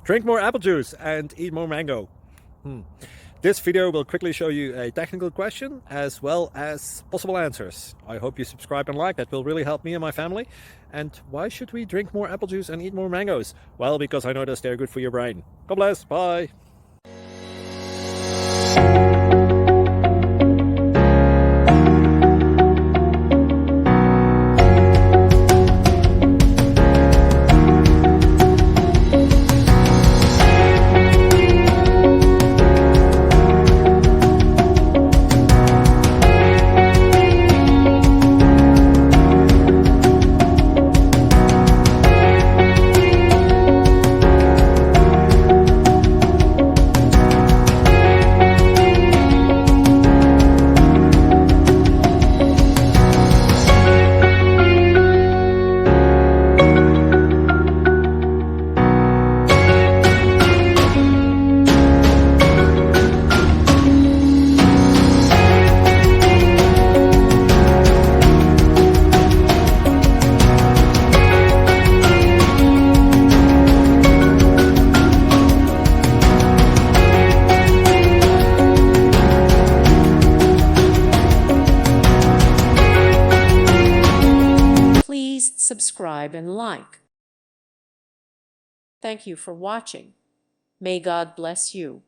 Drink more apple juice and eat more mango. This video will quickly show you a technical question as well as possible answers. I hope you subscribe and like, that will really help me and my family. And why should we drink more apple juice and eat more mangoes? Well, because I noticed they're good for your brain. God bless, bye. Please subscribe and like. Thank you for watching. May God bless you.